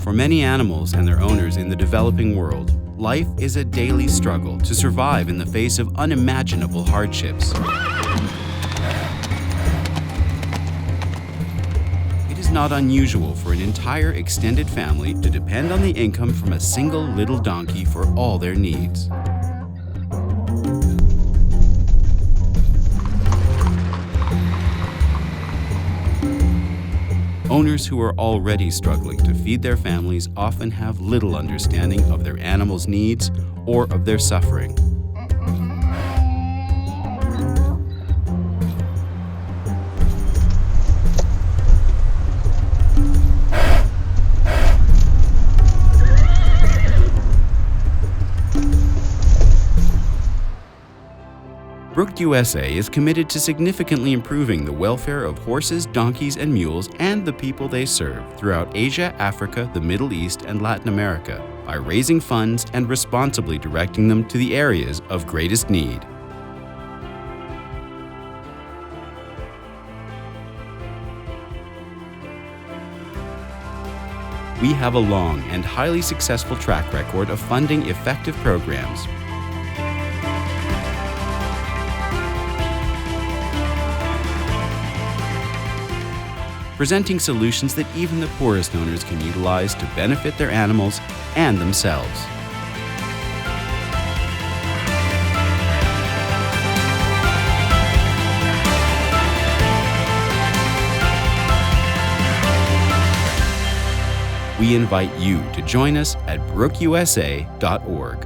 For many animals and their owners in the developing world, life is a daily struggle to survive in the face of unimaginable hardships. It is not unusual for an entire extended family to depend on the income from a single little donkey for all their needs. Owners who are already struggling to feed their families often have little understanding of their animals' needs or of their suffering. Brooke USA is committed to significantly improving the welfare of horses, donkeys, and mules and the people they serve throughout Asia, Africa, the Middle East, and Latin America by raising funds and responsibly directing them to the areas of greatest need. We have a long and highly successful track record of funding effective programs. Presenting solutions that even the poorest owners can utilize to benefit their animals and themselves. We invite you to join us at brookeusa.org.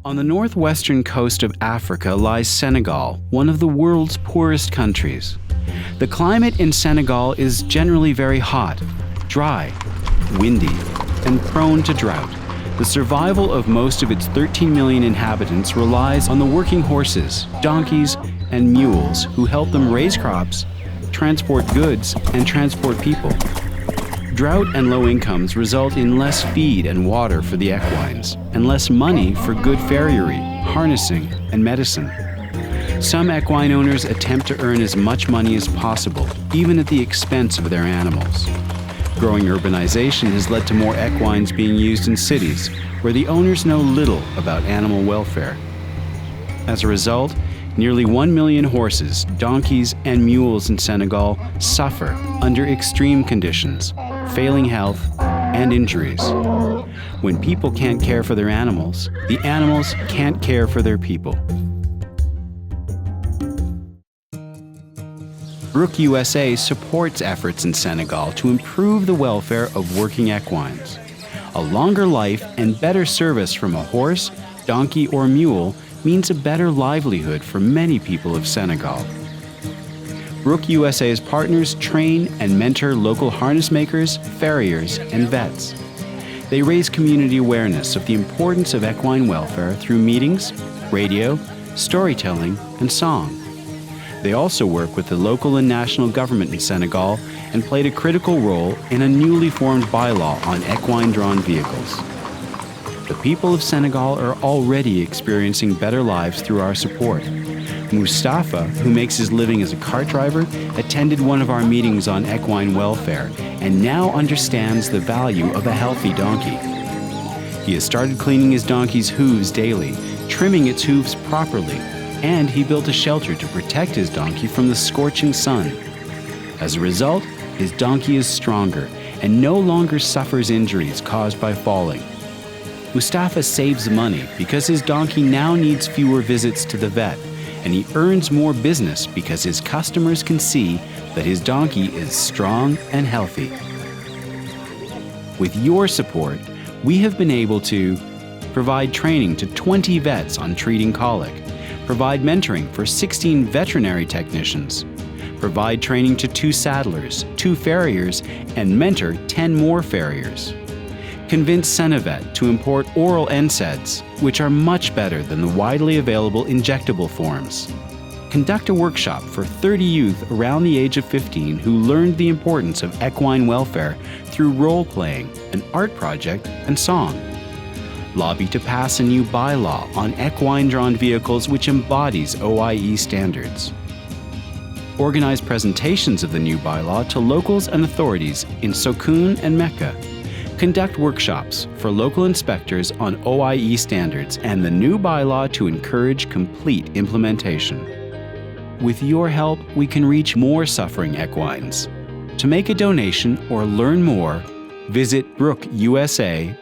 On the northwestern coast of Africa lies Senegal, one of the world's poorest countries. The climate in Senegal is generally very hot, dry, windy, and prone to drought. The survival of most of its 13 million inhabitants relies on the working horses, donkeys, and mules who help them raise crops, transport goods, and transport people. Drought and low incomes result in less feed and water for the equines, and less money for good farriery, harnessing, and medicine. Some equine owners attempt to earn as much money as possible, even at the expense of their animals. Growing urbanization has led to more equines being used in cities, where the owners know little about animal welfare. As a result, nearly 1 million horses, donkeys, and mules in Senegal suffer under extreme conditions, failing health, and injuries. When people can't care for their animals, the animals can't care for their people. Brooke USA supports efforts in Senegal to improve the welfare of working equines. A longer life and better service from a horse, donkey, or mule means a better livelihood for many people of Senegal. Brooke USA's partners train and mentor local harness makers, farriers, and vets. They raise community awareness of the importance of equine welfare through meetings, radio, storytelling, and song. They also work with the local and national government in Senegal and played a critical role in a newly formed bylaw on equine-drawn vehicles. The people of Senegal are already experiencing better lives through our support. Mustafa, who makes his living as a cart driver, attended one of our meetings on equine welfare and now understands the value of a healthy donkey. He has started cleaning his donkey's hooves daily, trimming its hooves properly, and he built a shelter to protect his donkey from the scorching sun. As a result, his donkey is stronger and no longer suffers injuries caused by falling. Mustafa saves money because his donkey now needs fewer visits to the vet, and he earns more business because his customers can see that his donkey is strong and healthy. With your support, we have been able to provide training to 20 vets on treating colic, provide mentoring for 16 veterinary technicians, provide training to 2 saddlers, 2 farriers, and mentor 10 more farriers. Convince Senevet to import oral NSAIDs, which are much better than the widely available injectable forms. Conduct a workshop for 30 youth around the age of 15 who learned the importance of equine welfare through role-playing, an art project, and song. Lobby to pass a new bylaw on equine-drawn vehicles which embodies OIE standards. Organize presentations of the new bylaw to locals and authorities in Sokun and Mecca. Conduct workshops for local inspectors on OIE standards and the new bylaw to encourage complete implementation. With your help, we can reach more suffering equines. To make a donation or learn more, visit brookeusa.org.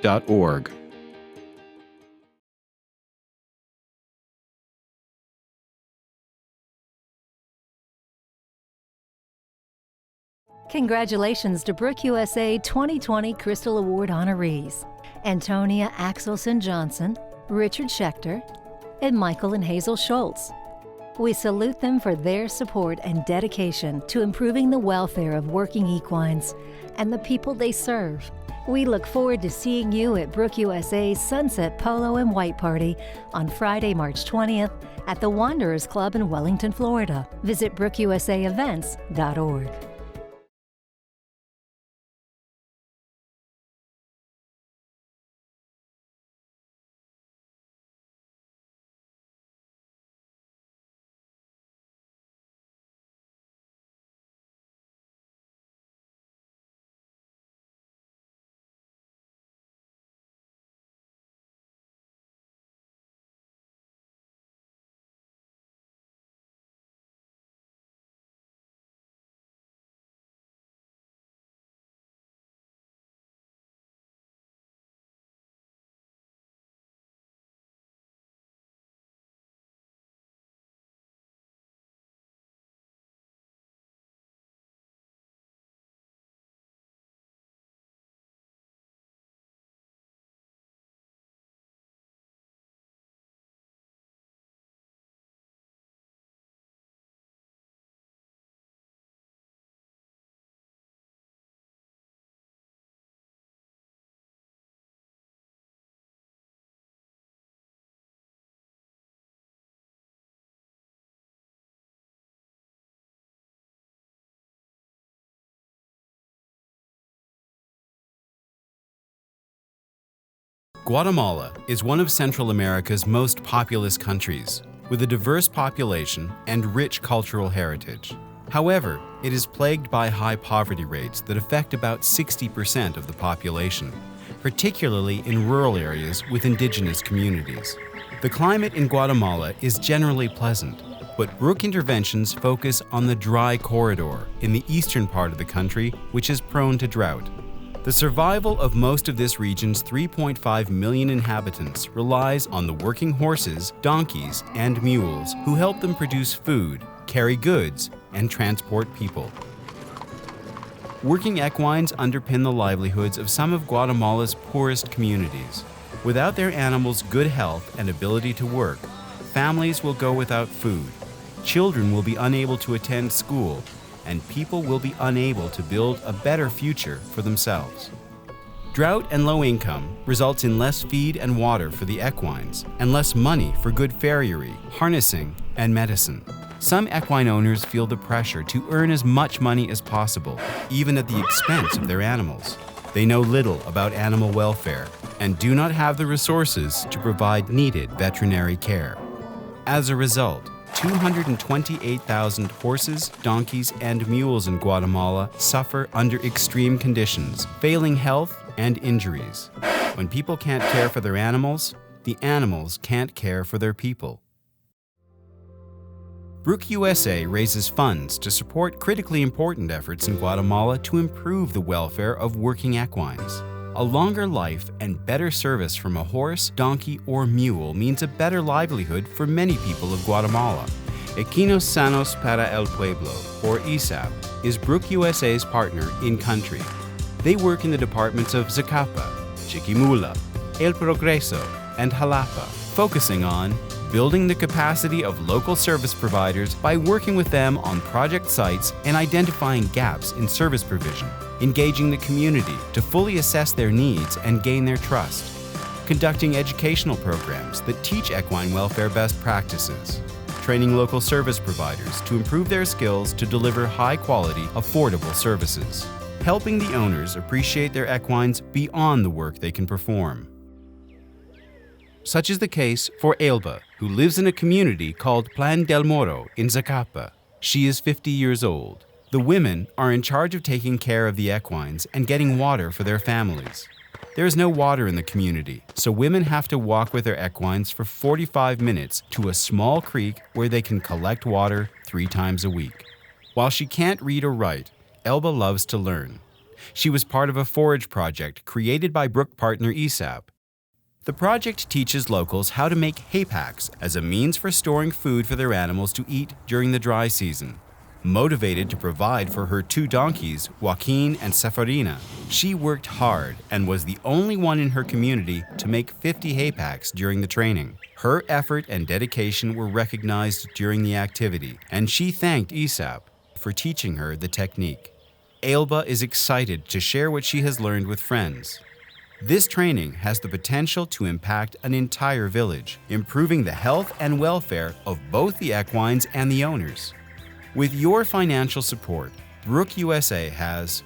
Congratulations to Brooke USA 2020 Crystal Award honorees, Antonia Axelson Johnson, Richard Schechter, and Michael and Hazel Schultz. We salute them for their support and dedication to improving the welfare of working equines and the people they serve. We look forward to seeing you at Brooke USA's Sunset Polo and White Party on Friday, March 20th at the Wanderers Club in Wellington, Florida. Visit brookeusaevents.org. Guatemala is one of Central America's most populous countries, with a diverse population and rich cultural heritage. However, it is plagued by high poverty rates that affect about 60% of the population, particularly in rural areas with indigenous communities. The climate in Guatemala is generally pleasant, but Brooke interventions focus on the dry corridor in the eastern part of the country, which is prone to drought. The survival of most of this region's 3.5 million inhabitants relies on the working horses, donkeys, and mules who help them produce food, carry goods, and transport people. Working equines underpin the livelihoods of some of Guatemala's poorest communities. Without their animals' good health and ability to work, families will go without food, children will be unable to attend school, and people will be unable to build a better future for themselves. Drought and low income results in less feed and water for the equines and less money for good farriery, harnessing, and medicine. Some equine owners feel the pressure to earn as much money as possible, even at the expense of their animals. They know little about animal welfare and do not have the resources to provide needed veterinary care. As a result, 228,000 horses, donkeys, and mules in Guatemala suffer under extreme conditions, failing health and injuries. When people can't care for their animals, the animals can't care for their people. Brooke USA raises funds to support critically important efforts in Guatemala to improve the welfare of working equines. A longer life and better service from a horse, donkey, or mule means a better livelihood for many people of Guatemala. Equinos Sanos para el Pueblo, or ESAP, is Brooke USA's partner in country. They work in the departments of Zacapa, Chiquimula, El Progreso, and Jalapa, focusing on building the capacity of local service providers by working with them on project sites and identifying gaps in service provision, engaging the community to fully assess their needs and gain their trust, conducting educational programs that teach equine welfare best practices, training local service providers to improve their skills to deliver high-quality, affordable services, helping the owners appreciate their equines beyond the work they can perform. Such is the case for Elba, who lives in a community called Plan del Moro in Zacapa. She is 50 years old. The women are in charge of taking care of the equines and getting water for their families. There is no water in the community, so women have to walk with their equines for 45 minutes to a small creek where they can collect water 3 times a week. While she can't read or write, Elba loves to learn. She was part of a forage project created by Brooke partner ESAP. The project teaches locals how to make hay packs as a means for storing food for their animals to eat during the dry season. Motivated to provide for her 2 donkeys, Joaquin and Sefarina, she worked hard and was the only one in her community to make 50 hay packs during the training. Her effort and dedication were recognized during the activity, and she thanked ESAP for teaching her the technique. Elba is excited to share what she has learned with friends. This training has the potential to impact an entire village, improving the health and welfare of both the equines and the owners. With your financial support, Brooke USA has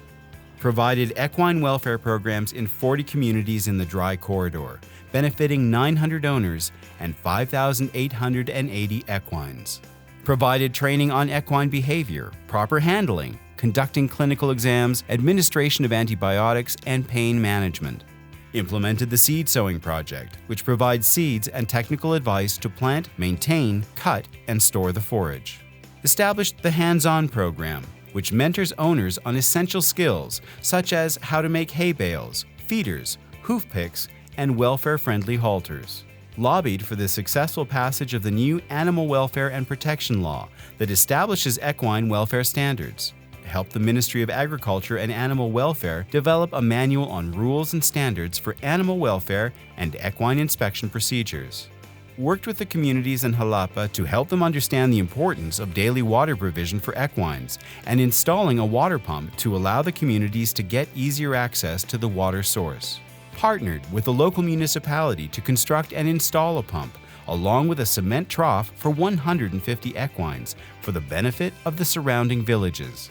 provided equine welfare programs in 40 communities in the dry corridor, benefiting 900 owners and 5,880 equines. Provided training on equine behavior, proper handling, conducting clinical exams, administration of antibiotics, and pain management. Implemented the Seed Sowing Project, which provides seeds and technical advice to plant, maintain, cut, and store the forage. Established the Hands-On Program, which mentors owners on essential skills such as how to make hay bales, feeders, hoof picks, and welfare-friendly halters. Lobbied for the successful passage of the new Animal Welfare and Protection Law that establishes equine welfare standards. Helped the Ministry of Agriculture and Animal Welfare develop a manual on rules and standards for animal welfare and equine inspection procedures. Worked with the communities in Jalapa to help them understand the importance of daily water provision for equines and installing a water pump to allow the communities to get easier access to the water source. Partnered with the local municipality to construct and install a pump, along with a cement trough for 150 equines for the benefit of the surrounding villages.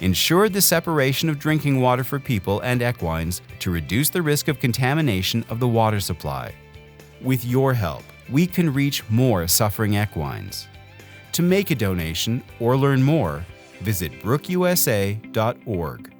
Ensured the separation of drinking water for people and equines to reduce the risk of contamination of the water supply. With your help, we can reach more suffering equines. To make a donation or learn more, visit brookeusa.org.